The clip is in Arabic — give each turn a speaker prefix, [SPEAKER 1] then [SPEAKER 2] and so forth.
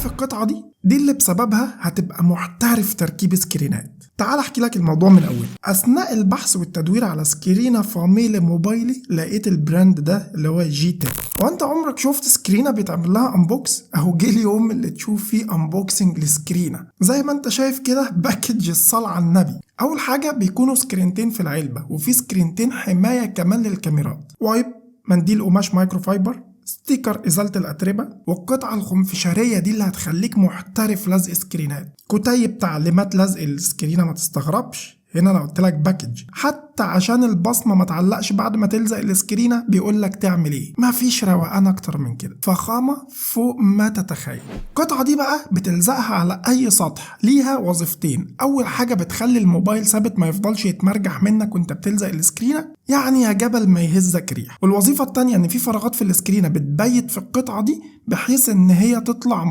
[SPEAKER 1] شايف القطعة دي اللي بسببها هتبقى محترف تركيب سكرينات. تعال احكي لك الموضوع من اول. اثناء البحث والتدوير على سكرينة فاميلي موبايلي لقيت البراند ده اللي هو جي تك. وانت عمرك شفت سكرينة بيتعمل لها انبوكس؟ اهو جه اليوم اللي تشوف فيه انبوكسنج لسكرينة. زي ما انت شايف كده باكج الصلاة على النبي. اول حاجة بيكونوا سكرينتين في العلبة، وفي سكرينتين حماية كمان للكاميرات، وايب، منديل قماش مايكرو فايبر، ستيكر إزالة الأتربة، والقطعة الخنفشارية دي اللي هتخليك محترف لزق سكرينات، كتيب تعليمات لزق السكرينة. ما تستغربش هنا انا قلت لك باكج، حتى عشان البصمه ما تعلقش بعد ما تلزق السكرينه بيقول لك تعمل ايه. مفيش روقان اكتر من كده، فخامه فوق ما تتخيل. القطعه دي بقى بتلزقها على اي سطح، ليها وظيفتين. اول حاجه بتخلي الموبايل ثابت ما يفضلش يتمرجح منك وانت بتلزق السكرينه، يعني يا جبل ما يهزك ريح. والوظيفه الثانيه ان في فراغات في السكرينه بتبيت في القطعه دي بحيث ان هي تطلع